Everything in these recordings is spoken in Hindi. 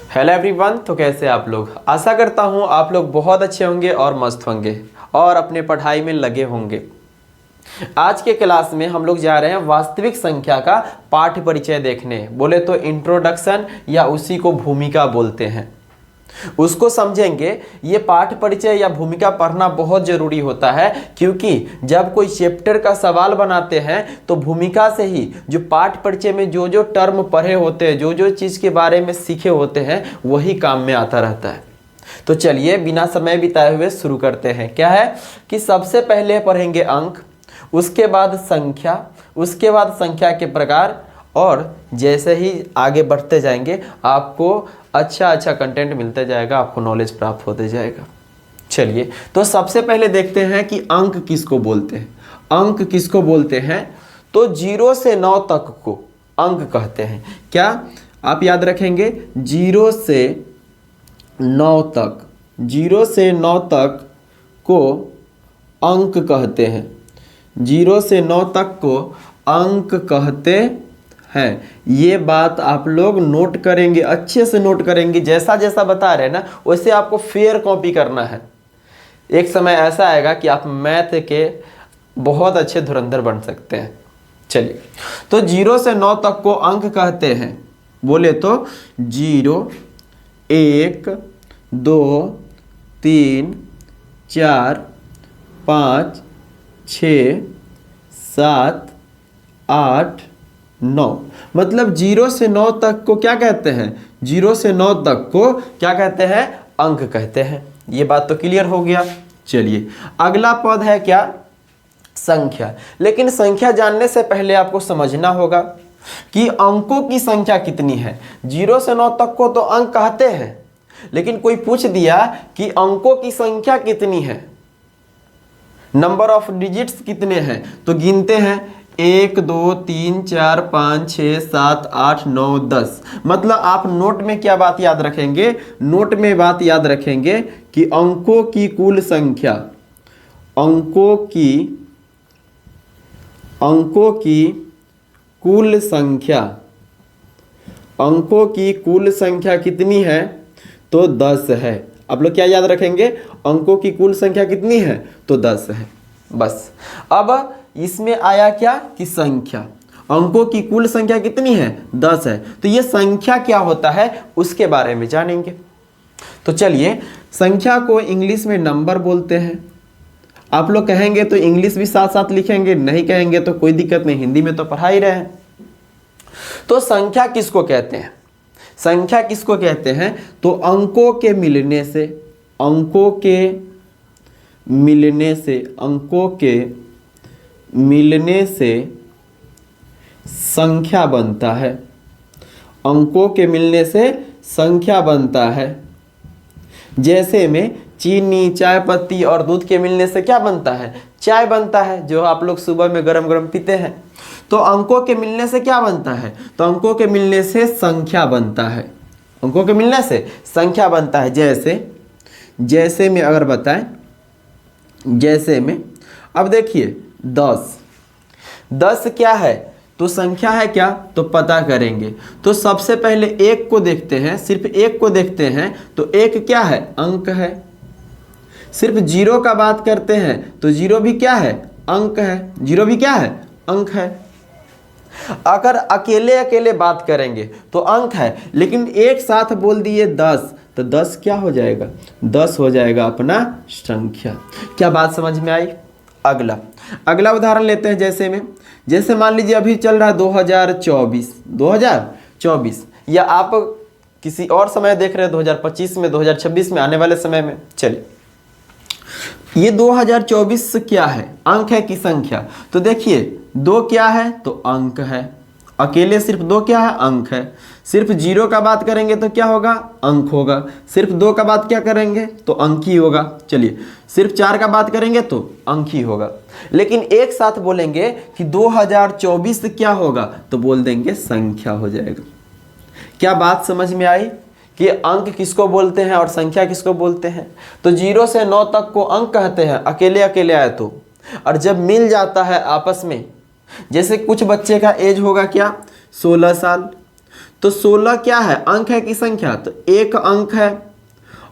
Hello everyone. तो कैसे आप लोग? आशा करता हूँ आप लोग बहुत अच्छे होंगे और मस्त होंगे और अपने पढ़ाई में लगे होंगे। आज के क्लास में हम लोग जा रहे हैं वास्तविक संख्या का पाठ परिचय देखने, बोले तो इंट्रोडक्शन या उसी को भूमिका बोलते हैं, उसको समझेंगे। ये पाठ परिचय या भूमिका पढ़ना बहुत जरूरी होता है, क्योंकि जब कोई चैप्टर का सवाल बनाते हैं तो भूमिका से ही जो पाठ परिचय में जो जो टर्म पढ़े होते हैं, जो जो चीज़ के बारे में सीखे होते हैं, वही काम में आता रहता है। तो चलिए बिना समय बिताए हुए शुरू करते हैं। क्या है कि सबसे पहले पढ़ेंगे अंक, उसके बाद संख्या, उसके बाद संख्या के प्रकार, और जैसे ही आगे बढ़ते जाएंगे आपको अच्छा कंटेंट मिलता जाएगा, आपको नॉलेज प्राप्त होते जाएगा। चलिए तो सबसे पहले देखते हैं कि अंक किसको बोलते हैं। अंक किसको बोलते हैं? तो 0 से 9 तक को अंक कहते हैं। क्या आप याद रखेंगे? 0 से 9 तक, 0 से 9 तक को अंक कहते हैं। 0 से 9 तक को अंक कहते हैं। ये बात आप लोग नोट करेंगे, अच्छे से नोट करेंगे। जैसा जैसा बता रहे हैं ना, वैसे आपको फेयर कॉपी करना है। एक समय ऐसा आएगा कि आप मैथ के बहुत अच्छे धुरंधर बन सकते हैं। चलिए तो 0 से 9 तक को अंक कहते हैं। बोले तो 0, 1, 2, 3, 4, 5, 6, 7, 8, 9, मतलब 0 से 9 तक को क्या कहते हैं? 0 से 9 तक को क्या कहते हैं? अंक कहते हैं। ये बात तो क्लियर हो गया। चलिए अगला पद है क्या? संख्या। लेकिन संख्या जानने से पहले आपको समझना होगा कि अंकों की संख्या कितनी है। 0 से 9 तक को तो अंक कहते हैं, लेकिन कोई पूछ दिया कि अंकों की संख्या कितनी है, नंबर ऑफ डिजिट्स कितने हैं, तो गिनते हैं 1, 2, 3, 4, 5, 6, 7, 8, 9, 10। मतलब आप नोट में क्या बात याद रखेंगे? नोट में बात याद रखेंगे कि अंकों की कुल संख्या, अंकों की कुल संख्या, अंकों की कुल संख्या कितनी है? तो 10 है। आप लोग क्या याद रखेंगे? अंकों की कुल संख्या कितनी है? तो 10 है। बस अब इसमें आया क्या कि संख्या, अंकों की कुल संख्या कितनी है? 10 है। तो ये संख्या क्या होता है उसके बारे में जानेंगे। तो चलिए, संख्या को इंग्लिश में नंबर बोलते हैं। आप लोग कहेंगे तो इंग्लिश भी साथ साथ लिखेंगे, नहीं कहेंगे तो कोई दिक्कत नहीं, हिंदी में तो पढ़ा ही रहे हैं। तो संख्या किसको कहते हैं? संख्या किसको कहते हैं? तो अंकों के मिलने से, अंकों के मिलने से, अंकों के मिलने से संख्या बनता है। अंकों के मिलने से संख्या बनता है। जैसे में चीनी, चाय पत्ती और दूध के मिलने से क्या बनता है? चाय बनता है, जो आप लोग सुबह में गरम गरम पीते हैं। तो अंकों के मिलने से क्या बनता है? तो अंकों के मिलने से संख्या बनता है। अंकों के मिलने से संख्या बनता है। जैसे में अगर बताएं, जैसे में अब देखिए 10 क्या है? तो संख्या है क्या? तो पता करेंगे। तो सबसे पहले 1 को देखते हैं, सिर्फ 1 को देखते हैं। तो 1 क्या है? अंक है। सिर्फ 0 का बात करते हैं तो 0 भी क्या है? अंक है। 0 भी क्या है? अंक है। अगर अकेले अकेले बात करेंगे तो अंक है, लेकिन एक साथ बोल दिए 10, तो 10 क्या हो जाएगा? 10 हो जाएगा अपना संख्या। क्या बात समझ में आई? अगला उदाहरण लेते हैं। जैसे मान लीजिए अभी चल रहा है 2024, या आप किसी और समय देख रहे हैं 2025 में, 2026 में, आने वाले समय में। चलिए ये 2024 क्या है? अंक है कि संख्या? तो देखिए 2 क्या है? तो अंक है। अकेले सिर्फ 2 क्या है? अंक है। सिर्फ 0 का बात करेंगे तो क्या होगा? अंक होगा। सिर्फ 2 का बात क्या करेंगे? तो अंक ही होगा। चलिए सिर्फ 4 का बात करेंगे तो अंक ही होगा। लेकिन एक साथ बोलेंगे कि 2024 क्या होगा? तो बोल देंगे संख्या हो जाएगा। क्या बात समझ में आई कि अंक किसको बोलते हैं और संख्या किसको बोलते हैं? तो 0 से 9 तक को अंक कहते हैं अकेले अकेले आए तो, और जब मिल जाता है आपस में, जैसे कुछ बच्चे का एज होगा क्या? 16 साल, तो 16 क्या है, अंक है कि संख्या? तो एक अंक है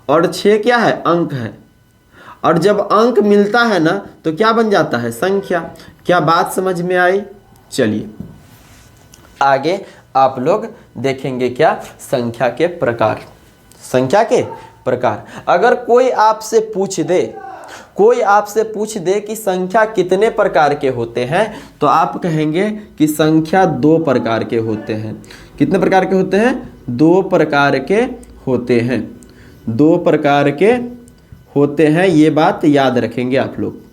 और 6 क्या है, अंक है। और जब अंक मिलता है ना तो क्या बन जाता है, संख्या। क्या बात समझ में आई? चलिए आगे आप लोग देखेंगे क्या, संख्या के प्रकार। संख्या के प्रकार, अगर कोई आपसे पूछ दे कि संख्या कितने प्रकार के होते हैं, तो आप कहेंगे कि संख्या 2 प्रकार के होते हैं। कितने प्रकार के होते हैं? 2 प्रकार के होते हैं। 2 प्रकार के होते हैं, ये बात याद रखेंगे आप लोग।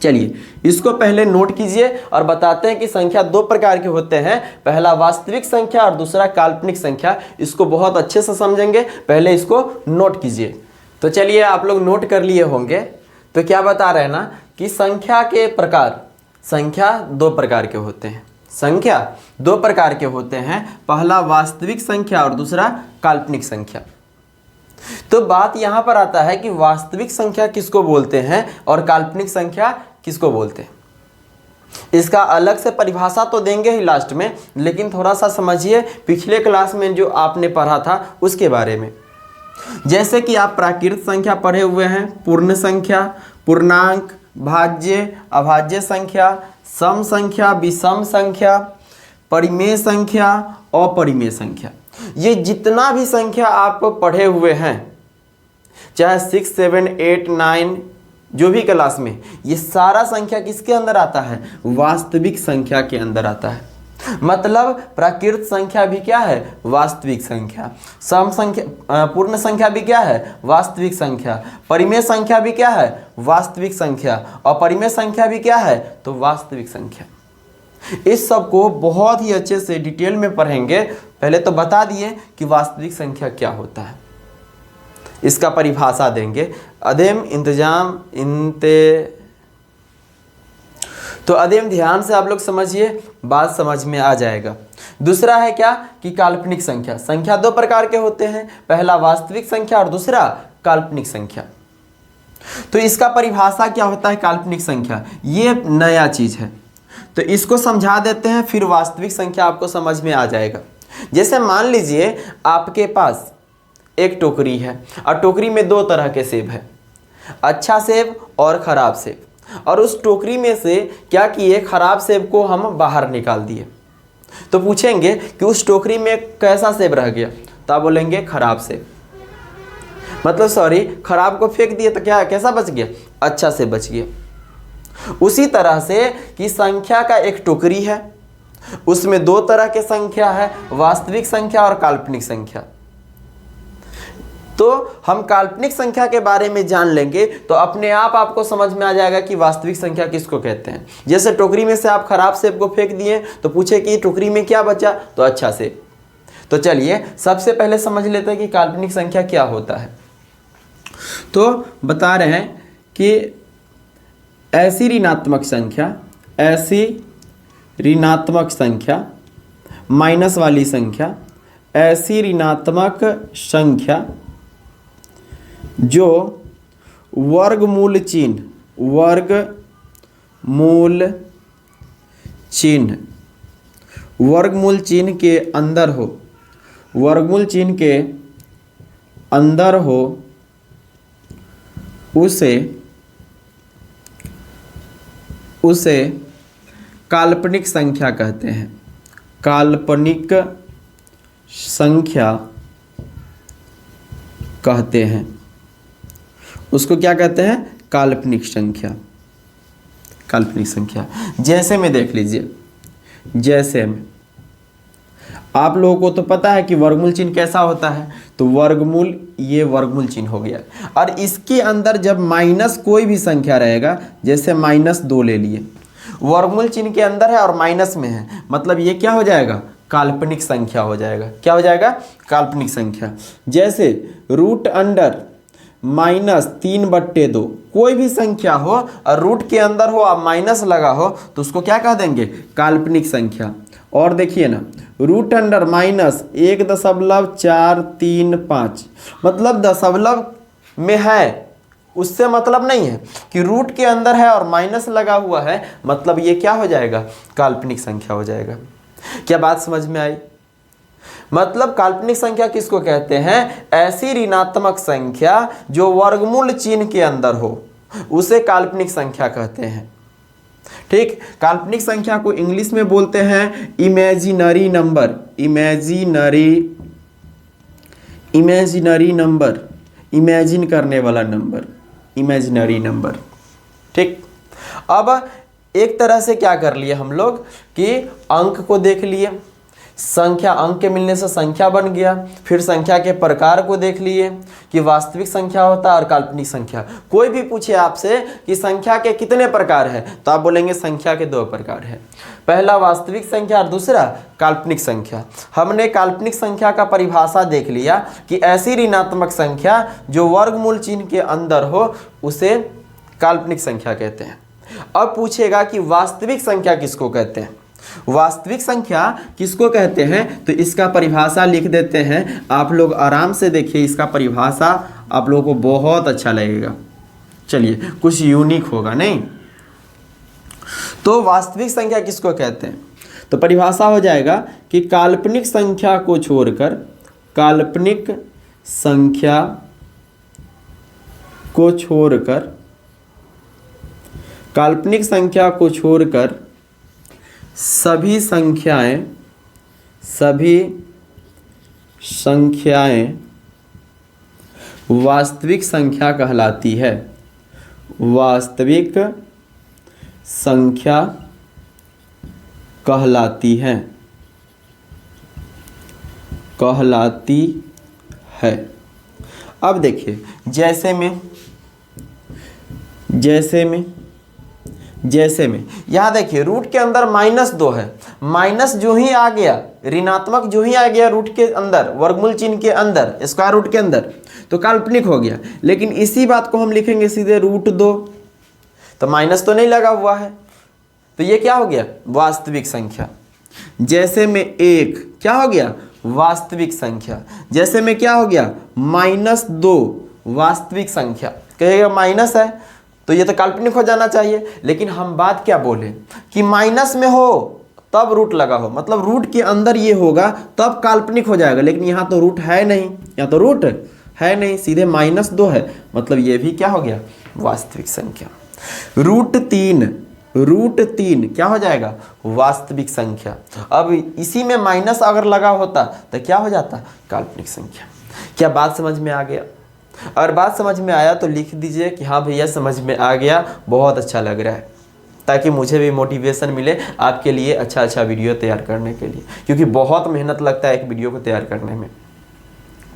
चलिए इसको पहले नोट कीजिए और बताते हैं कि संख्या 2 प्रकार के होते हैं। पहला वास्तविक संख्या और दूसरा काल्पनिक संख्या। इसको बहुत अच्छे से समझेंगे, पहले इसको नोट कीजिए। तो चलिए आप लोग नोट कर लिए होंगे। तो क्या बता रहे हैं ना कि संख्या के प्रकार, संख्या 2 प्रकार के होते हैं। संख्या 2 प्रकार के होते हैं, पहला वास्तविक संख्या और दूसरा काल्पनिक संख्या। तो बात यहां पर आता है कि वास्तविक संख्या किसको बोलते हैं और काल्पनिक संख्या किसको बोलते हैं। इसका अलग से परिभाषा तो देंगे ही लास्ट में, लेकिन थोड़ा सा समझिए पिछले क्लास में जो आपने पढ़ा था उसके बारे में। जैसे कि आप प्राकृत संख्या पढ़े हुए हैं, पूर्ण संख्या, पूर्णांक, भाज्य, अभाज्य संख्या, सम संख्या, विषम संख्या, परिमेय संख्या, अपरिमेय संख्या। ये जितना भी संख्या आप पढ़े हुए हैं, चाहे 6, 7, 8, 9 जो भी क्लास में, ये सारा संख्या किसके अंदर आता है, वास्तविक संख्या के अंदर आता है। मतलब प्राकृत संख्या भी क्या है, वास्तविक संख्या। सम संख्या, पूर्ण संख्या भी क्या है, वास्तविक संख्या। परिमेय संख्या भी क्या है, वास्तविक संख्या। और परिमेय संख्या भी क्या है, तो वास्तविक संख्या। इस सब को बहुत ही अच्छे से डिटेल में पढ़ेंगे। पहले तो बता दिए कि वास्तविक संख्या क्या होता है, इसका परिभाषा देंगे। अध्ययन इंतजाम तो अध्ययन ध्यान से आप लोग समझिए, बात समझ में आ जाएगा। दूसरा है क्या कि काल्पनिक संख्या। संख्या 2 प्रकार के होते हैं, पहला वास्तविक संख्या और दूसरा काल्पनिक संख्या। तो इसका परिभाषा क्या होता है, काल्पनिक संख्या, ये नया चीज है। तो इसको समझा देते हैं, फिर वास्तविक संख्या आपको समझ में आ जाएगा। जैसे मान लीजिए आपके पास एक टोकरी है और टोकरी में 2 तरह के सेब है, अच्छा सेब और खराब सेब। और उस टोकरी में से क्या किए, खराब सेब को हम बाहर निकाल दिए। तो पूछेंगे कि उस टोकरी में कैसा सेब रह गया, तो आप बोलेंगे खराब सेब। मतलब सॉरी, खराब को फेंक दिए तो क्या, कैसा बच गया, अच्छा सेब बच गया। उसी तरह से कि संख्या का एक टोकरी है, उसमें 2 तरह के संख्या है, वास्तविक संख्या और काल्पनिक संख्या। तो हम काल्पनिक संख्या के बारे में जान लेंगे तो अपने आप आपको समझ में आ जाएगा कि वास्तविक संख्या किसको कहते हैं। जैसे टोकरी में से आप खराब सेब को फेंक दिए तो पूछे कि टोकरी में क्या बचा, तो अच्छा सेब। तो चलिए सबसे पहले समझ लेते हैं कि काल्पनिक संख्या क्या होता है। तो बता रहे हैं कि ऐसी ऋणात्मक संख्या, माइनस वाली संख्या, ऐसी ऋणात्मक संख्या जो वर्गमूल चिन्ह के अंदर हो, उसे काल्पनिक संख्या कहते हैं। काल्पनिक संख्या कहते हैं, उसको क्या कहते हैं, काल्पनिक संख्या। काल्पनिक संख्या जैसे में देख लीजिए, जैसे में आप लोगों को तो पता है कि वर्गमूल चिन्ह कैसा होता है, तो वर्गमूल, ये वर्गमूल चिन्ह हो गया। और इसके अंदर जब माइनस कोई भी संख्या रहेगा, जैसे -2 ले लिए, वर्गमूल चिन्ह के अंदर है और माइनस में है, मतलब ये क्या हो जाएगा, काल्पनिक संख्या हो जाएगा। क्या हो जाएगा, काल्पनिक संख्या। जैसे √(-3/2) कोई भी संख्या हो और रूट के अंदर हो और माइनस लगा हो तो उसको क्या कह देंगे, काल्पनिक संख्या। और देखिए ना, √(-1.435) मतलब दशमलव में है, उससे मतलब नहीं है कि रूट के अंदर है और माइनस लगा हुआ है, मतलब ये क्या हो जाएगा, काल्पनिक संख्या हो जाएगा। क्या बात समझ में आई? मतलब काल्पनिक संख्या किसको कहते हैं? ऐसी ऋणात्मक संख्या जो वर्गमूल चिन्ह के अंदर हो, उसे काल्पनिक संख्या कहते हैं। ठीक, काल्पनिक संख्या को इंग्लिश में बोलते हैं imaginary number. Imaginary number, imagine करने वाला नंबर, इमेजिनरी नंबर। ठीक, अब एक तरह से क्या कर लिए हम लोग कि अंक को देख लिए, संख्या, अंक के मिलने से संख्या बन गया। फिर संख्या के प्रकार को देख लिए कि वास्तविक संख्या होता है और काल्पनिक संख्या। कोई भी पूछे आपसे कि संख्या के कितने प्रकार है, तो आप बोलेंगे संख्या के 2 प्रकार है, पहला वास्तविक संख्या और दूसरा काल्पनिक संख्या। हमने काल्पनिक संख्या का परिभाषा देख लिया कि ऐसी ऋणात्मक संख्या जो वर्गमूल चिन्ह के अंदर हो, उसे काल्पनिक संख्या कहते हैं। अब पूछेगा कि वास्तविक संख्या किसको कहते हैं? वास्तविक संख्या किसको कहते हैं, तो इसका परिभाषा लिख देते हैं। आप लोग आराम से देखिए, इसका परिभाषा आप लोगों को बहुत अच्छा लगेगा। चलिए, कुछ यूनिक होगा नहीं? तो वास्तविक संख्या किसको कहते हैं? तो परिभाषा हो जाएगा कि काल्पनिक संख्या को छोड़कर, काल्पनिक संख्या को छोड़कर, काल्पनिक संख्या को छोड़कर सभी संख्याएं वास्तविक संख्या कहलाती है। वास्तविक संख्या कहलाती है। अब देखिए, जैसे में यहाँ देखिए, रूट के अंदर -2 है। माइनस जो ही आ गया, ऋणात्मक जो ही आ गया रूट के अंदर, वर्गमूल चिन्ह के अंदर, स्क्वायर रूट के अंदर, तो काल्पनिक हो गया। लेकिन इसी बात को हम लिखेंगे सीधे √2, तो माइनस तो नहीं लगा हुआ है, तो ये क्या हो गया? वास्तविक संख्या। जैसे में 1 क्या हो गया? वास्तविक संख्या। जैसे में क्या हो गया? -2 वास्तविक संख्या। कहेगा माइनस है तो ये तो काल्पनिक हो जाना चाहिए, लेकिन हम बात क्या बोले कि माइनस में हो तब रूट लगा हो, मतलब रूट के अंदर ये होगा तब काल्पनिक हो जाएगा। लेकिन यहाँ तो रूट है नहीं, यहाँ तो रूट है नहीं, सीधे -2 है, मतलब ये भी क्या हो गया? वास्तविक संख्या। √3 क्या हो जाएगा? वास्तविक संख्या। अब इसी में माइनस अगर लगा होता तो क्या हो जाता? काल्पनिक संख्या। क्या बात समझ में आ गया? अगर बात समझ में आया तो लिख दीजिए कि हाँ भैया समझ में आ गया, बहुत अच्छा लग रहा है, ताकि मुझे भी मोटिवेशन मिले आपके लिए अच्छा वीडियो तैयार करने के लिए, क्योंकि बहुत मेहनत लगता है एक वीडियो को तैयार करने में।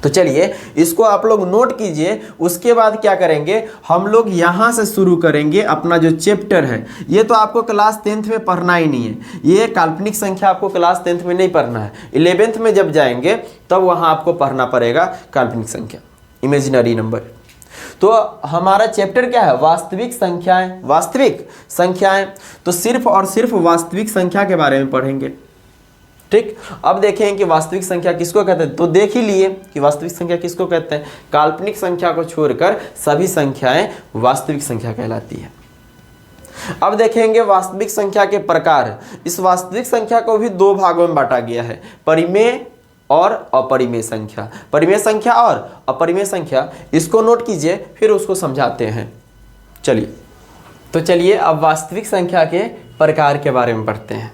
तो चलिए, इसको आप लोग नोट कीजिए। उसके बाद क्या करेंगे, हम लोग यहाँ से शुरू करेंगे अपना जो चैप्टर है। ये तो आपको क्लास 10th में पढ़ना ही नहीं है, ये काल्पनिक संख्या आपको क्लास 10th में नहीं पढ़ना है। 11th में जब जाएंगे तब वहाँ आपको पढ़ना पड़ेगा काल्पनिक संख्या, इमेजिनरी नंबर। तो हमारा चैप्टर क्या है? वास्तविक संख्याएं। वास्तविक संख्याएं, तो सिर्फ और सिर्फ वास्तविक संख्या के बारे में पढ़ेंगे। ठीक, अब देखें कि वास्तविक संख्या किसको कहते हैं। तो देख ही लिए कि वास्तविक संख्या किसको कहते हैं। काल्पनिक संख्या को छोड़कर सभी संख्याएं वास्तविक संख्या कहलाती है। अब देखेंगे वास्तविक संख्या के प्रकार। इस वास्तविक संख्या को भी 2 भागों में बांटा गया है, परिमेय और अपरिमेय संख्या। परिमेय संख्या और अपरिमेय संख्या, इसको नोट कीजिए, फिर उसको समझाते हैं। चलिए अब वास्तविक संख्या के प्रकार के बारे में पढ़ते हैं।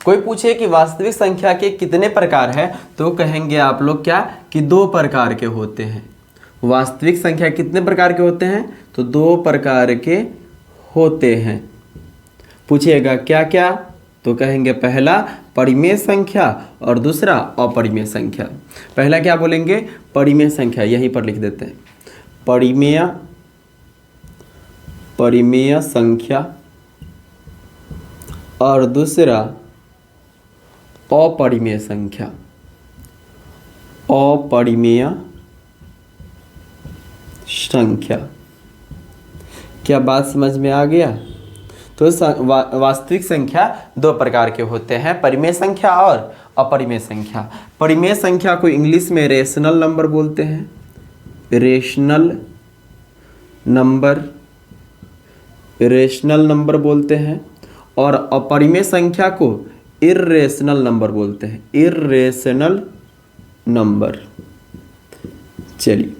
कोई पूछे कि वास्तविक संख्या के कितने प्रकार है, तो कहेंगे आप लोग क्या कि 2 प्रकार के होते हैं। वास्तविक संख्या कितने प्रकार के होते हैं, तो 2 प्रकार के होते हैं। पूछिएगा क्या क्या, तो कहेंगे पहला परिमेय संख्या और दूसरा अपरिमेय संख्या। पहला क्या बोलेंगे? परिमेय संख्या, यहीं पर लिख देते हैं, परिमेय संख्या, और दूसरा अपरिमेय संख्या, अपरिमेय संख्या। क्या बात समझ में आ गया? तो वास्तविक संख्या 2 प्रकार के होते हैं, परिमेय संख्या और अपरिमेय संख्या। परिमेय संख्या को इंग्लिश में रेशनल नंबर बोलते हैं, रेशनल नंबर बोलते हैं, और अपरिमेय संख्या को इर्रेशनल नंबर बोलते हैं, इर्रेशनल नंबर। चलिए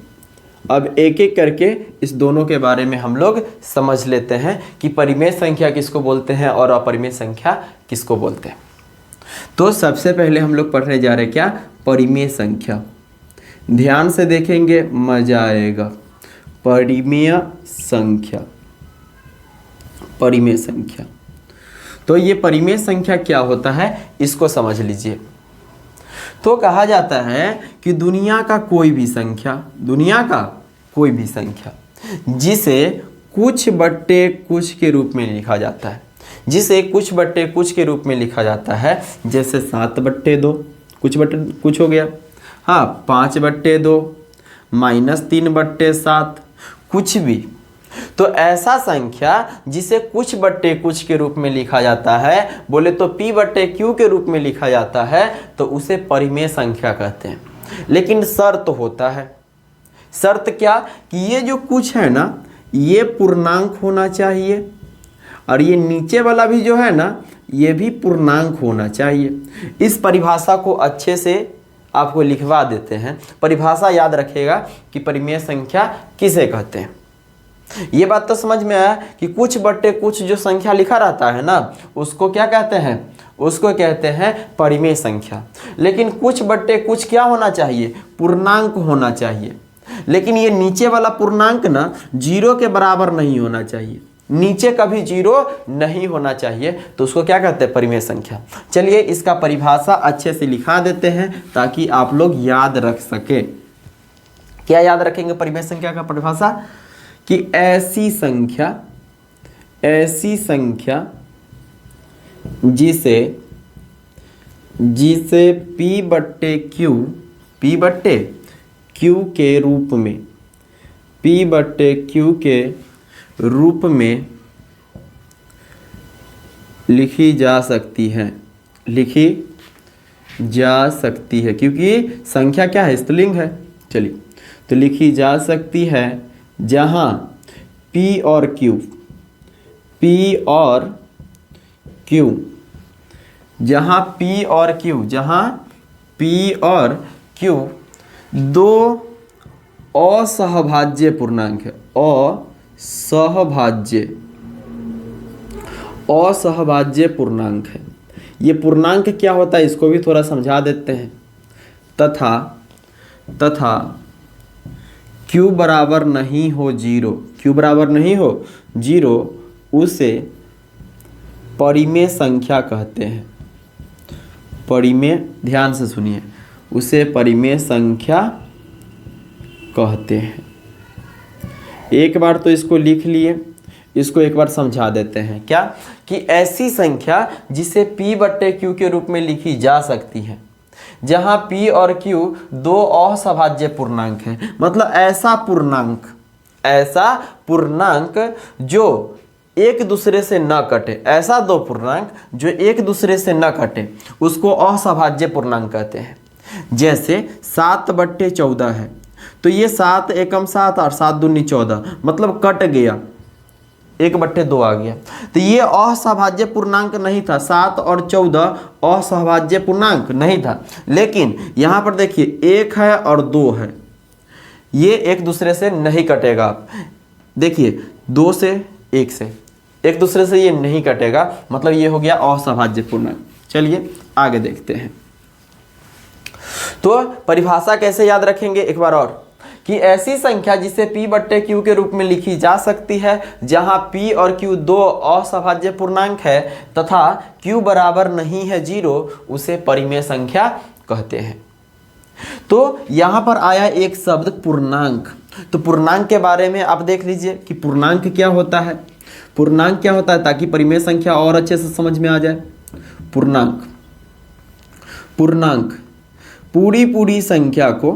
अब एक एक करके इस दोनों के बारे में हम लोग समझ लेते हैं कि परिमेय संख्या किसको बोलते हैं और अपरिमेय संख्या किसको बोलते हैं। तो सबसे पहले हम लोग पढ़ने जा रहे हैं क्या, परिमेय संख्या। ध्यान से देखेंगे मजा आएगा। परिमेय संख्या, परिमेय संख्या। तो ये परिमेय संख्या क्या होता है इसको समझ लीजिए। तो कहा जाता है कि दुनिया का कोई भी संख्या, दुनिया का कोई भी संख्या जिसे कुछ बट्टे कुछ के रूप में लिखा जाता है, जिसे कुछ बट्टे कुछ के रूप में लिखा जाता है, जैसे 7/2 कुछ बट्टे कुछ हो गया, हाँ 5/2 -3/7 कुछ भी। तो ऐसा संख्या जिसे कुछ बट्टे कुछ के रूप में लिखा जाता है, बोले तो p/q के रूप में लिखा जाता है, तो उसे परिमेय संख्या कहते हैं। लेकिन शर्त होता है। शर्त क्या कि ये जो कुछ है ना ये पूर्णांक होना चाहिए और ये नीचे वाला भी जो है ना ये भी पूर्णांक होना चाहिए। इस परिभाषा को अच्छे से आपको लिखवा देते हैं। परिभाषा याद रखिएगा कि परिमेय संख्या किसे कहते हैं। ये बात तो समझ में आया कि कुछ बट्टे कुछ जो संख्या लिखा रहता है ना उसको क्या कहते हैं, उसको कहते हैं परिमेय संख्या। लेकिन कुछ बट्टे कुछ क्या होना चाहिए, पूर्णांक होना चाहिए। लेकिन ये नीचे वाला पूर्णांक ना 0 के बराबर नहीं होना चाहिए, नीचे कभी 0 नहीं होना चाहिए, तो उसको क्या कहते हैं, परिमेय संख्या। चलिए इसका परिभाषा अच्छे से लिखा देते हैं ताकि आप लोग याद रख सके। क्या याद रखेंगे परिमेय संख्या का परिभाषा कि ऐसी संख्या जिसे p/q के रूप में लिखी जा सकती है, क्योंकि संख्या क्या है, स्त्रीलिंग है। चलिए तो लिखी जा सकती है जहाँ P और Q जहाँ P और Q दो असहभाज्य पूर्णांक है, असहभाज्य पूर्णांक है। ये पूर्णांक क्या होता है इसको भी थोड़ा समझा देते हैं। तथा Q बराबर नहीं हो 0, उसे परिमेय संख्या कहते हैं। परिमेय, ध्यान से सुनिए, उसे परिमेय संख्या कहते हैं। एक बार तो इसको लिख लिए, इसको एक बार समझा देते हैं। क्या कि ऐसी संख्या जिसे p/q के रूप में लिखी जा सकती है, जहां p और q दो असहभाज्य पूर्णांक हैं। मतलब ऐसा पूर्णांक जो एक दूसरे से न कटे, ऐसा दो पूर्णांक जो एक दूसरे से न कटे उसको असहभाज्य पूर्णांक कहते हैं। जैसे 7/14 है तो ये 7 एकम 7 और 7 दूनी 14, मतलब कट गया, 1/2 आ गया। तो ये असहभाज्य पूर्णांक नहीं था, 7 और 14 असहभाज्य पूर्णांक नहीं था। लेकिन यहाँ पर देखिए 1 है और 2 है, ये एक दूसरे से नहीं कटेगा। देखिए 2 से 1 से एक दूसरे से ये नहीं कटेगा, मतलब ये हो गया असहभाज्य पूर्णांक। चलिए आगे देखते हैं। तो परिभाषा कैसे याद रखेंगे एक बार और, कि ऐसी संख्या जिसे p/q के रूप में लिखी जा सकती है, जहां p और q दो असहभाज्य पूर्णांक है तथा q बराबर नहीं है 0, उसे परिमेय संख्या कहते हैं। तो यहां पर आया एक शब्द पूर्णांक। तो पूर्णांक के बारे में आप देख लीजिए कि पूर्णांक क्या होता है। पूर्णांक क्या होता है ताकि परिमेय संख्या और अच्छे से समझ में आ जाए। पूर्णांक पूरी संख्या को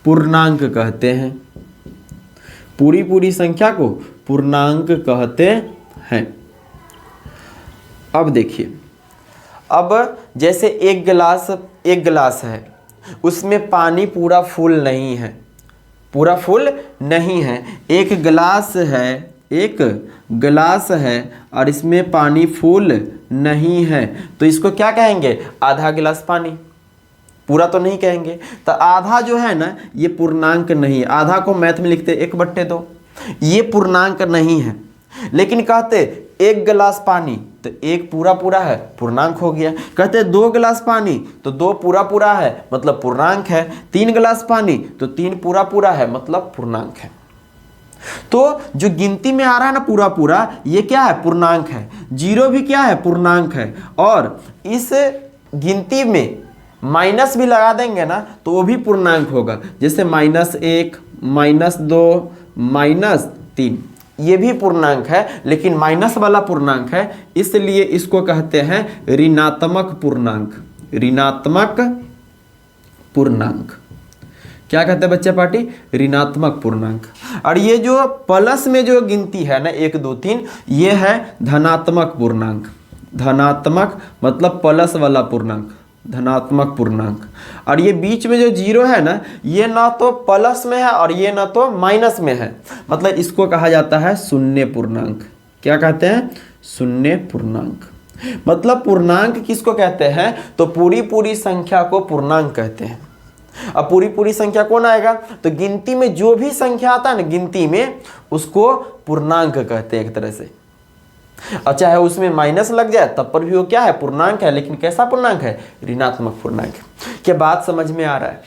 पूर्णांक कहते हैं। पूरी संख्या को पूर्णांक कहते हैं। अब देखिए, अब जैसे एक गिलास है, उसमें पानी पूरा फुल नहीं है, एक गिलास है एक गिलास है और इसमें पानी फुल नहीं है, तो इसको क्या कहेंगे? आधा गिलास पानी। पूरा तो नहीं कहेंगे। तो आधा जो है ना ये पूर्णांक नहीं है। आधा को मैथ में लिखते 1/2, ये पूर्णांक नहीं है। लेकिन कहते 1 गिलास पानी, तो 1 पूरा पूरा है, पूर्णांक हो गया। कहते 2 गिलास पानी, तो 2 पूरा पूरा है, मतलब पूर्णांक है। 3 गिलास पानी, तो 3 पूरा पूरा है, मतलब पूर्णांक है। तो जो गिनती में आ रहा है ना पूरा पूरा, ये क्या है? पूर्णांक है। 0 भी क्या है? पूर्णांक है। और इस गिनती में माइनस भी लगा देंगे ना तो वो भी पूर्णांक होगा। जैसे -1, -2, -3, ये भी पूर्णांक है, लेकिन माइनस वाला पूर्णांक है, इसलिए इसको कहते हैं ऋणात्मक पूर्णांक। ऋणात्मक पूर्णांक क्या कहते हैं बच्चे पार्टी? ऋणात्मक पूर्णांक। और ये जो प्लस में जो गिनती है ना 1, 2, 3, ये है धनात्मक पूर्णांक। धनात्मक मतलब प्लस वाला पूर्णांक, धनात्मक पूर्णांक। और ये बीच में जो 0 है ना, ये ना तो प्लस में है और ये ना तो माइनस में है, मतलब इसको कहा जाता है शून्य पूर्णांक। क्या कहते हैं? शून्य पूर्णांक। मतलब पूर्णांक किसको कहते हैं? तो पूरी पूरी संख्या को पूर्णांक कहते हैं। अब पूरी पूरी संख्या कौन आएगा? तो गिनती में जो भी संख्या आता है ना गिनती में, उसको पूर्णांक कहते हैं एक तरह से। और चाहे उसमें माइनस लग जाए तब पर भी वो क्या है? पूर्णांक है। लेकिन कैसा पूर्णांक है? ऋणात्मक पूर्णांक। क्या बात समझ में आ रहा है?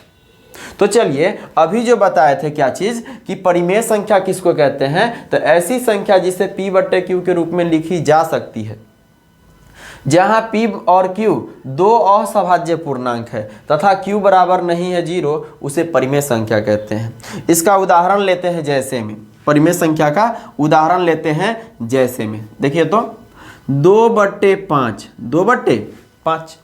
तो चलिए अभी जो बताए थे क्या चीज कि परिमेय संख्या किसको कहते हैं? तो ऐसी संख्या जिसे p/q के रूप में लिखी जा सकती है, जहां p और q दो असभाज्य पूर्णांक है तथा q बराबर नहीं है 0, उसे परिमेय संख्या कहते हैं। इसका उदाहरण लेते हैं जैसे में। परिमेय संख्या का उदाहरण लेते हैं जैसे में। देखिए तो 2/5, 2/5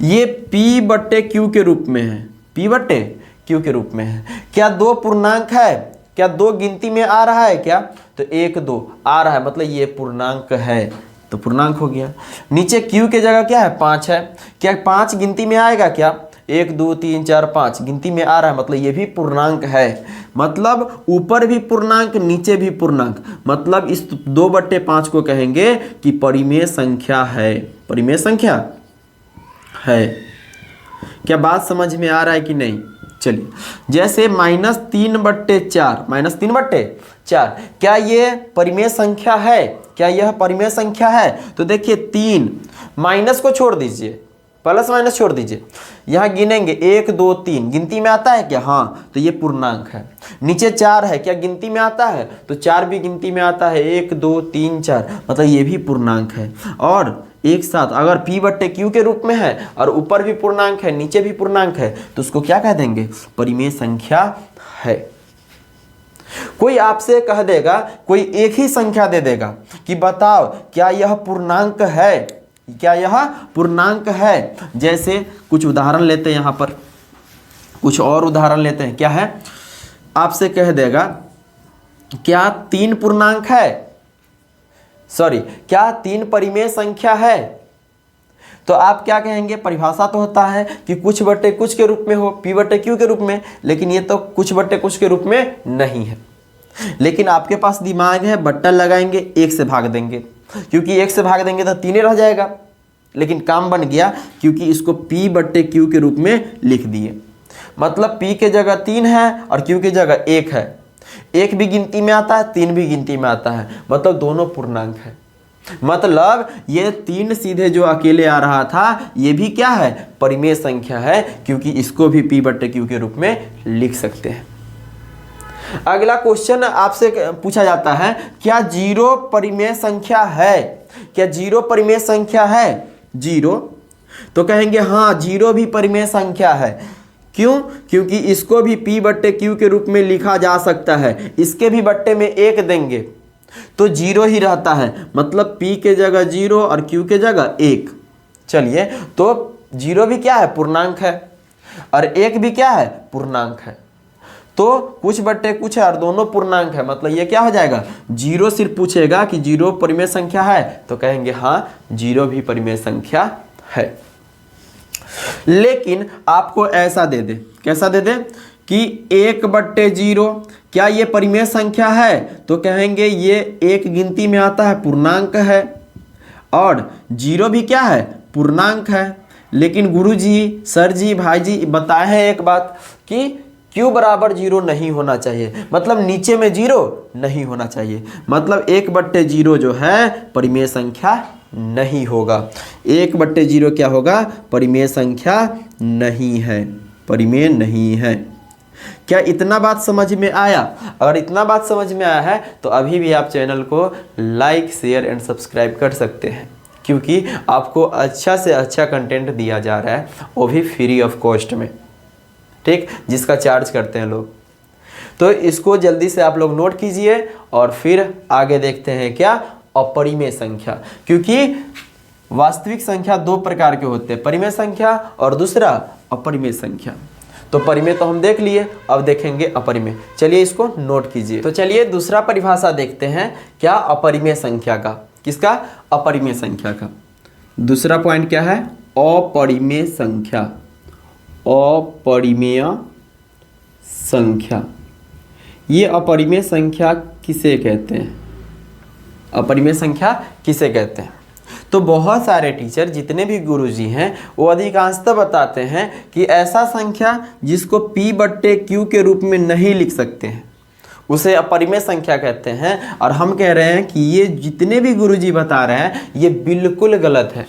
ये p/q के रूप में है, p/q के रूप में है। क्या 2 पूर्णांक है? क्या 2 गिनती में आ रहा है क्या? तो 1, 2 आ रहा है, मतलब ये पूर्णांक है, तो पूर्णांक हो गया। नीचे q के जगह क्या है? 5 है। क्या 5 गिनती में आएगा क्या? 1, 2, 3, 4, 5 गिनती में आ रहा है, मतलब ये भी पूर्णांक है। मतलब ऊपर भी पूर्णांक, नीचे भी पूर्णांक, मतलब इस 2/5 को कहेंगे कि परिमेय संख्या है। परिमेय संख्या है। क्या बात समझ में आ रहा है कि नहीं? चलिए जैसे -3/4, -3/4 क्या ये परिमेय संख्या है? क्या यह परिमेय संख्या है? तो देखिए 3, माइनस को छोड़ दीजिए, प्लस माइनस छोड़ दीजिए, यहाँ गिनेंगे 1, 2, 3 गिनती में आता है क्या? हाँ, तो ये पूर्णांक है। नीचे 4 है, क्या गिनती में आता है? तो 4 भी गिनती में आता है, 1, 2, 3, 4, मतलब ये भी पूर्णांक है। और एक साथ अगर p/q के रूप में है और ऊपर भी पूर्णांक है नीचे भी पूर्णांक है, तो उसको क्या कह देंगे? परिमेय संख्या है। कोई आपसे कह देगा, कोई एक ही संख्या दे देगा कि बताओ क्या यह पूर्णांक है? क्या यह पूर्णांक है? जैसे कुछ उदाहरण लेते हैं, यहाँ पर कुछ और उदाहरण लेते हैं। क्या है? आपसे कह देगा क्या 3 पूर्णांक है? सॉरी, क्या 3 परिमेय संख्या है? तो आप क्या कहेंगे? परिभाषा तो होता है कि कुछ बटे कुछ के रूप में हो, p/q के रूप में, लेकिन ये तो कुछ बटे कुछ के रूप में नहीं है। लेकिन आपके पास दिमाग है, बट्टा लगाएंगे, 1 से भाग देंगे, क्योंकि 1 से भाग देंगे तो 3 रह जाएगा। लेकिन काम बन गया क्योंकि इसको p/q के रूप में लिख दिए। मतलब p के जगह 3 है और q के जगह 1 है। 1 भी गिनती में आता है, 3 भी गिनती में आता है, मतलब दोनों पूर्णांक है। मतलब ये 3 सीधे जो अकेले आ रहा था, ये भी क्या है? परिमेय संख्या है, क्योंकि इसको भी p/q के रूप में लिख सकते हैं। अगला क्वेश्चन आपसे पूछा जाता है, क्या 0 परिमेय संख्या है? क्या 0 परिमेय संख्या है? 0, तो कहेंगे हाँ 0 भी परिमेय संख्या है। क्यों? क्योंकि इसको भी p/q के रूप में लिखा जा सकता है। इसके भी बट्टे में 1 देंगे तो 0 ही रहता है, मतलब p के जगह 0 और q के जगह 1। चलिए, तो 0 भी क्या है? पूर्णांक है, और 1 भी क्या है? पूर्णांक है। तो कुछ बट्टे कुछ है और दोनों पूर्णांक है, मतलब ये क्या हो जाएगा? 0 सिर्फ पूछेगा कि 0 परिमेय संख्या है, तो कहेंगे हाँ 0 भी परिमेय संख्या है। लेकिन आपको ऐसा दे दे, कैसा दे दे कि 1/0 क्या ये परिमेय संख्या है? तो कहेंगे ये एक गिनती में आता है, पूर्णांक है। और 0 भी क्या है? पूर्णांक है। लेकिन गुरुजी, सर जी, भाई जी बताए हैं एक बात कि q बराबर 0 नहीं होना चाहिए, मतलब नीचे में 0 नहीं होना चाहिए, मतलब 1/0 जो है परिमेय संख्या नहीं होगा। 1/0 क्या होगा? परिमेय संख्या नहीं है, परिमेय नहीं है। क्या इतना बात समझ में आया? अगर इतना बात समझ में आया है तो अभी भी आप चैनल को लाइक, शेयर एंड सब्सक्राइब कर सकते हैं, क्योंकि आपको अच्छा से अच्छा कंटेंट दिया जा रहा है, वो भी फ्री ऑफ कॉस्ट में, ठीक, जिसका चार्ज करते हैं लोग। तो इसको जल्दी से आप लोग नोट कीजिए और फिर आगे देखते हैं क्या? अपरिमेय संख्या। क्योंकि वास्तविक संख्या दो प्रकार के होते हैं, परिमेय संख्या और दूसरा अपरिमेय संख्या। तो परिमेय तो हम देख लिए, अब देखेंगे अपरिमेय। चलिए इसको नोट कीजिए। तो चलिए दूसरा परिभाषा देखते हैं क्या अपरिमेय संख्या का। किसका? अपरिमेय संख्या का। दूसरा पॉइंट क्या है? अपरिमेय संख्या। अपरिमेय संख्या, ये अपरिमेय संख्या किसे कहते हैं? अपरिमेय संख्या किसे कहते हैं? तो बहुत सारे टीचर, जितने भी गुरुजी हैं, वो अधिकांशतः बताते हैं कि ऐसा संख्या जिसको p/q के रूप में नहीं लिख सकते हैं उसे अपरिमेय संख्या कहते हैं। और हम कह रहे हैं कि ये जितने भी गुरुजी बता रहे हैं ये बिल्कुल गलत है।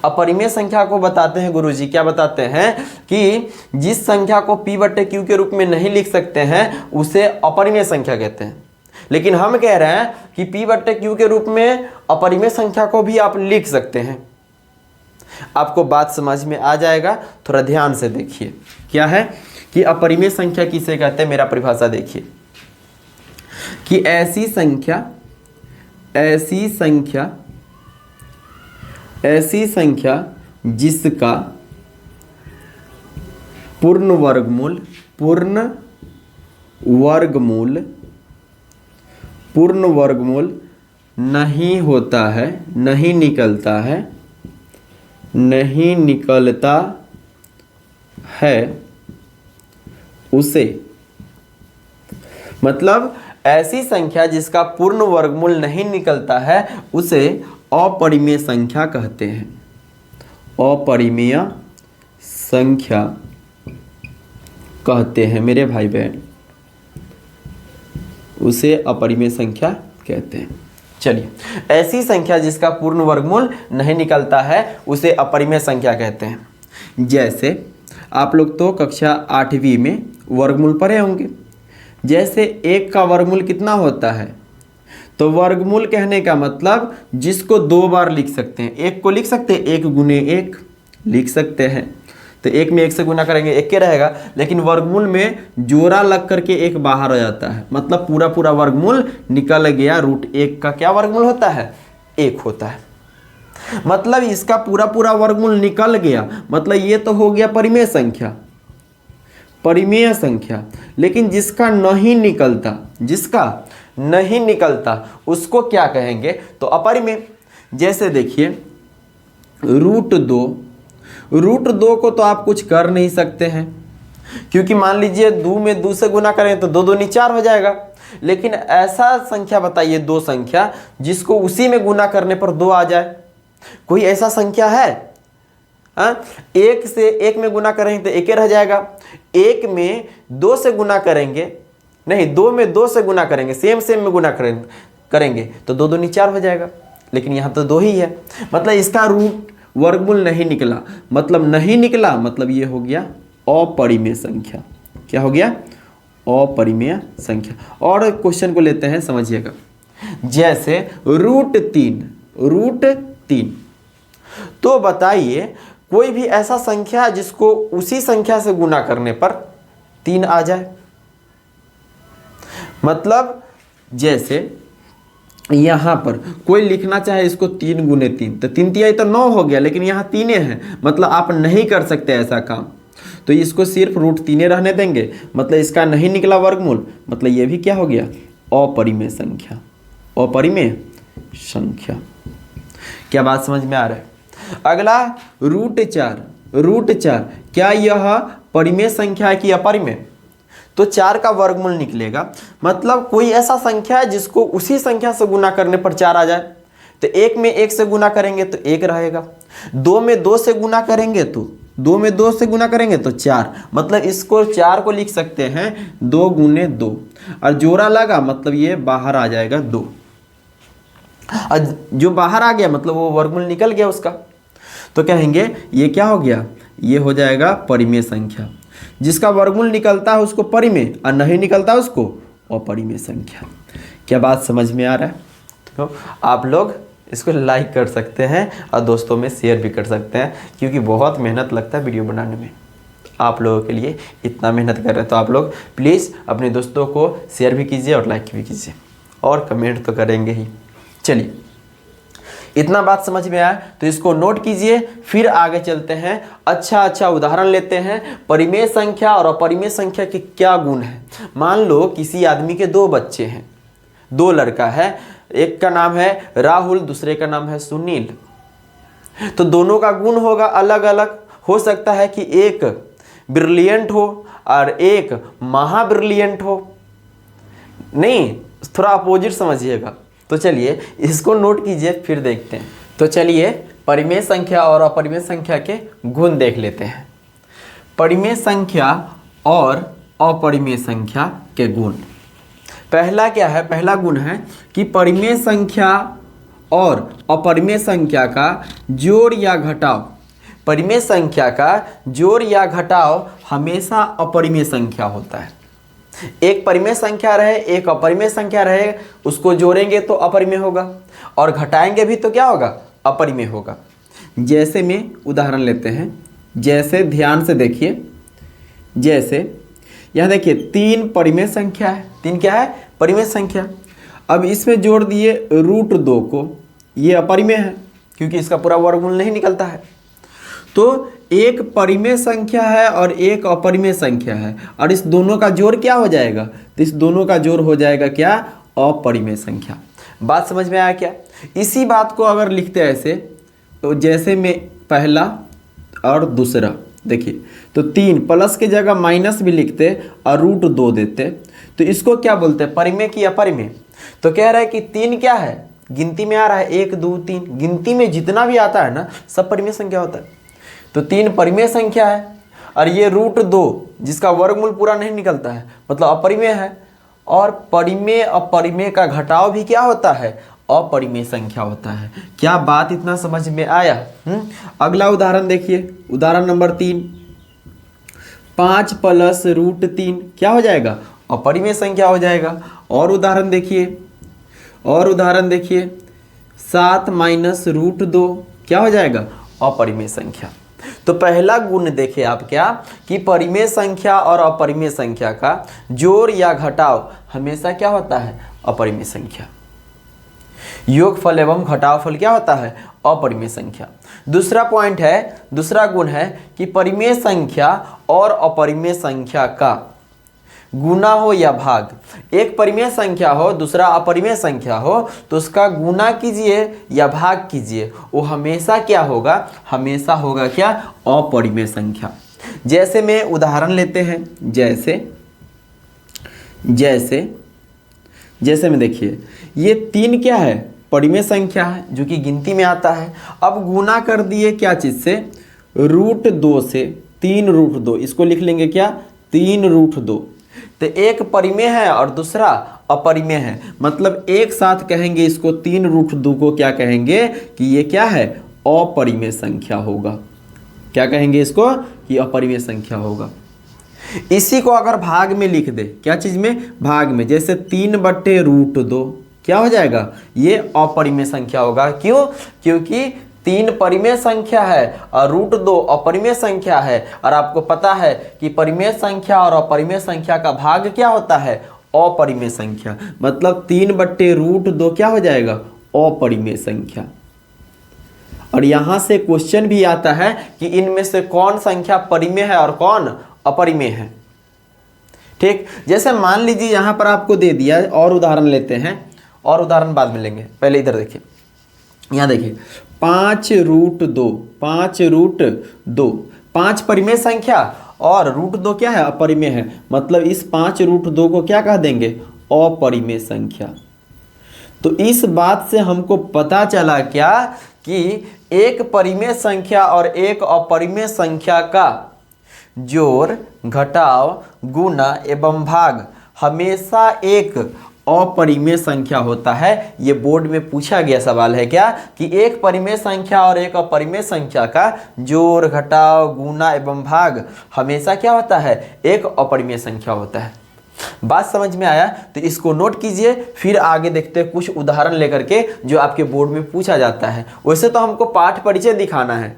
अपरिमेय संख्या को बताते हैं गुरुजी, क्या बताते हैं कि जिस संख्या को p/q के रूप में नहीं लिख सकते हैं उसे अपरिमेय संख्या कहते हैं। लेकिन हम कह रहे हैं कि p/q के रूप में अपरिमेय संख्या को भी आप लिख सकते हैं। आपको बात समझ में आ जाएगा, थोड़ा ध्यान से देखिए। क्या है कि अपरिमेय संख्या किसे कहते हैं? मेरा परिभाषा देखिए कि ऐसी संख्या जिसका पूर्ण वर्गमूल नहीं होता है, नहीं निकलता है उसे, मतलब ऐसी संख्या जिसका पूर्ण वर्गमूल नहीं निकलता है उसे अपरिमेय संख्या कहते हैं। अपरिमेय संख्या कहते हैं मेरे भाई बहन, उसे अपरिमेय संख्या कहते हैं। चलिए, ऐसी संख्या जिसका पूर्ण वर्गमूल नहीं निकलता है उसे अपरिमेय संख्या कहते हैं। जैसे आप लोग तो कक्षा 8वीं में वर्गमूल पढ़े होंगे। जैसे 1 का वर्गमूल कितना होता है? तो वर्गमूल कहने का मतलब जिसको 2 बार लिख सकते हैं। 1 को लिख सकते हैं 1 गुने 1 लिख सकते हैं, तो 1 में 1 से गुना करेंगे 1 के रहेगा। लेकिन वर्गमूल में जोड़ा लग करके 1 बाहर आ जाता है, मतलब पूरा वर्गमूल निकल गया। √1 का क्या वर्गमूल होता है? 1 होता है। मतलब इसका पूरा वर्गमूल निकल गया, मतलब ये तो हो गया परिमेय संख्या, परिमेय संख्या। लेकिन जिसका नहीं निकलता उसको क्या कहेंगे? तो अपरिमेय। जैसे देखिए √2 को तो आप कुछ कर नहीं सकते हैं, क्योंकि मान लीजिए 2 में 2 से गुना करें तो 2 दूनी 4 हो जाएगा। लेकिन ऐसा संख्या बताइए, 2 संख्या जिसको उसी में गुना करने पर 2 आ जाए। कोई ऐसा संख्या है? 1 से 1 में गुना करेंगे तो 1 रह जाएगा। 1 में 2 से गुना करेंगे, नहीं 2 में 2 से गुना करेंगे, सेम में गुना करेंगे तो 2 दूनी 4 हो जाएगा। लेकिन यहाँ तो 2 ही है, मतलब इसका वर्गमूल नहीं निकला। मतलब ये हो गया अपरिमेय संख्या। क्या हो गया? अपरिमेय संख्या। और क्वेश्चन को लेते हैं, समझिएगा। जैसे √3, तो बताइए कोई भी ऐसा संख्या जिसको उसी संख्या से गुना करने पर 3 आ जाए। मतलब जैसे यहाँ पर कोई लिखना चाहे इसको 3 गुने 3, तो 3 तिहाई तो 9 हो गया, लेकिन यहाँ 3 है, मतलब आप नहीं कर सकते ऐसा काम। तो इसको सिर्फ √3 रहने देंगे, मतलब इसका नहीं निकला वर्गमूल, मतलब ये भी क्या हो गया? अपरिमेय संख्या। अपरिमेय संख्या। क्या बात समझ में आ रहा है? अगला √4, क्या यह परिमेय संख्या है कि अपरिमेय, तो 4 का वर्गमूल निकलेगा। मतलब कोई ऐसा संख्या है जिसको उसी संख्या से गुना करने पर 4 आ जाए, तो 1 में 1 से गुना करेंगे तो 1 रहेगा, 2 में 2 से गुना करेंगे तो 2 में 2 से गुना करेंगे तो 4, मतलब इसको 4 को लिख सकते हैं 2 गुने 2, और जोड़ा लगा मतलब ये बाहर आ जाएगा 2, और जो बाहर आ गया मतलब वो वर्गमूल निकल गया उसका, तो कहेंगे ये क्या हो गया, ये हो जाएगा परिमेय संख्या। जिसका वर्गमूल निकलता है उसको परिमेय और नहीं निकलता उसको अपरिमेय संख्या। क्या बात समझ में आ रहा है? तो आप लोग इसको लाइक कर सकते हैं और दोस्तों में शेयर भी कर सकते हैं, क्योंकि बहुत मेहनत लगता है वीडियो बनाने में। आप लोगों के लिए इतना मेहनत कर रहे हैं, तो आप लोग प्लीज़ अपने दोस्तों को शेयर भी कीजिए और लाइक भी कीजिए, और कमेंट तो करेंगे ही। चलिए, इतना बात समझ में आया तो इसको नोट कीजिए, फिर आगे चलते हैं। अच्छा उदाहरण लेते हैं। परिमेय संख्या और अपरिमेय संख्या के क्या गुण हैं। मान लो किसी आदमी के 2 बच्चे हैं, 2 लड़का है, एक का नाम है राहुल, दूसरे का नाम है सुनील। तो दोनों का गुण होगा अलग अलग। हो सकता है कि एक ब्रिलियंट हो और एक महा ब्रिलियंट हो, नहीं, थोड़ा अपोजिट समझिएगा। तो चलिए इसको नोट कीजिए, फिर देखते हैं। तो चलिए परिमेय संख्या और अपरिमेय संख्या के गुण देख लेते हैं। परिमेय संख्या और अपरिमेय संख्या के गुण। पहला क्या है, पहला गुण है कि परिमेय संख्या और अपरिमेय संख्या का जोड़ या घटाव, परिमेय संख्या का जोड़ या घटाव हमेशा अपरिमेय संख्या होता है। एक परिमेय संख्या रहे, एक अपरिमेय संख्या रहे, उसको जोड़ेंगे तो अपरिमेय होगा और घटाएंगे भी तो क्या होगा, अपरिमेय होगा। जैसे में उदाहरण लेते हैं, जैसे ध्यान से देखिए, जैसे यहाँ देखिए 3 परिमेय संख्या है, 3 क्या है, परिमेय संख्या। अब इसमें जोड़ दिए √2 को, ये अपरिमेय है क्योंकि इसका पूरा वर्गमूल नहीं निकलता है। तो एक परिमेय संख्या है और एक अपरिमेय संख्या है, और इस दोनों का जोड़ क्या हो जाएगा, तो इस दोनों का जोड़ हो जाएगा क्या, अपरिमेय संख्या। बात समझ में आया क्या? इसी बात को अगर लिखते हैं ऐसे, तो जैसे में पहला और दूसरा देखिए, तो 3 प्लस की जगह माइनस भी लिखते और √2 देते, तो इसको क्या बोलते हैं, परिमेय की अपरिमेय। तो कह रहा है कि 3 क्या है, गिनती में आ रहा है 1 2 3, गिनती में जितना भी आता है ना सब परिमेय संख्या होता है। तो 3 परिमेय संख्या है, और ये √2 जिसका वर्गमूल पूरा नहीं निकलता है मतलब अपरिमेय है। और परिमेय अपरिमेय का घटाव भी क्या होता है, अपरिमेय संख्या होता है। क्या बात इतना समझ में आया? अगला उदाहरण देखिए, उदाहरण नंबर 3, 5 प्लस √3 क्या हो जाएगा, अपरिमेय संख्या हो जाएगा। और उदाहरण देखिए, और उदाहरण देखिए, 7 माइनस √2 क्या हो जाएगा, अपरिमेय संख्या। तो पहला गुण देखिए आप क्या, कि परिमेय संख्या और अपरिमेय संख्या का जोड़ या घटाव हमेशा क्या होता है, अपरिमेय संख्या। योगफल एवं घटावफल क्या होता है, अपरिमेय संख्या। दूसरा पॉइंट है, दूसरा गुण है कि परिमेय संख्या और अपरिमेय संख्या का गुना हो या भाग, एक परिमेय संख्या हो दूसरा अपरिमेय संख्या हो, तो उसका गुना कीजिए या भाग कीजिए, वो हमेशा क्या होगा, हमेशा होगा क्या, अपरिमेय संख्या। जैसे में उदाहरण लेते हैं, जैसे में देखिए, ये 3 क्या है, परिमेय संख्या है जो कि गिनती में आता है। अब गुना कर दिए क्या चीज़ से, √2 से, 3 √2, इसको लिख लेंगे क्या, 3 √2। तो एक परिमेय है और दूसरा अपरिमेय है, मतलब एक साथ कहेंगे इसको, 3 √2 को क्या कहेंगे कि ये क्या है, अपरिमेय संख्या होगा। क्या कहेंगे इसको, कि अपरिमेय संख्या होगा। इसी को अगर भाग में लिख दे, क्या चीज़ में, भाग में, जैसे 3/√2 क्या हो जाएगा, ये अपरिमेय संख्या होगा। क्यों, क्योंकि 3 परिमेय संख्या है और √2 अपरिमेय संख्या है, और आपको पता है कि परिमेय संख्या और अपरिमेय संख्या का भाग क्या होता है, अपरिमेय संख्या। मतलब 3/√2 क्या हो जाएगा, अपरिमेय संख्या। और यहाँ से क्वेश्चन भी आता है कि इनमें से कौन संख्या परिमेय है और कौन अपरिमेय है। ठीक, जैसे मान लीजिए यहाँ पर आपको दे दिया, और उदाहरण लेते हैं, और उदाहरण बाद में लेंगे, पहले इधर देखिए, यहाँ देखिए 5 √2, 5 परिमेय संख्या और रूट 2 क्या है? अपरिमेय है, मतलब इस 5 रूट 2 को क्या कह देंगे? अपरिमेय संख्या। तो इस बात से हमको पता चला क्या कि एक परिमेय संख्या और एक अपरिमेय संख्या का जोड़, घटाव, गुणा एवं भाग हमेशा एक अपरिमेय संख्या होता है। ये बोर्ड में पूछा गया सवाल है क्या कि एक परिमेय संख्या और एक अपरिमेय संख्या का जोड़, घटाव, गुणा एवं भाग हमेशा क्या होता है? एक अपरिमेय संख्या होता है। बात समझ में आया? तो इसको नोट कीजिए, फिर आगे देखते हैं कुछ उदाहरण लेकर के जो आपके बोर्ड में पूछा जाता है। वैसे तो हमको पाठ परिचय दिखाना है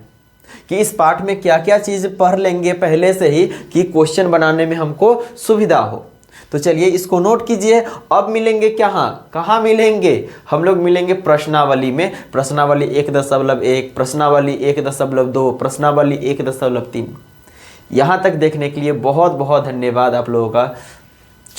कि इस पाठ में क्या क्या चीज़ पढ़ लेंगे पहले से ही कि क्वेश्चन बनाने में हमको सुविधा हो। तो चलिए इसको नोट कीजिए। अब मिलेंगे कहाँ मिलेंगे? हम लोग मिलेंगे प्रश्नावली में। प्रश्नावली 1.1, प्रश्नावली 1.2, प्रश्नावली 1.3। यहाँ तक देखने के लिए बहुत बहुत धन्यवाद आप लोगों का।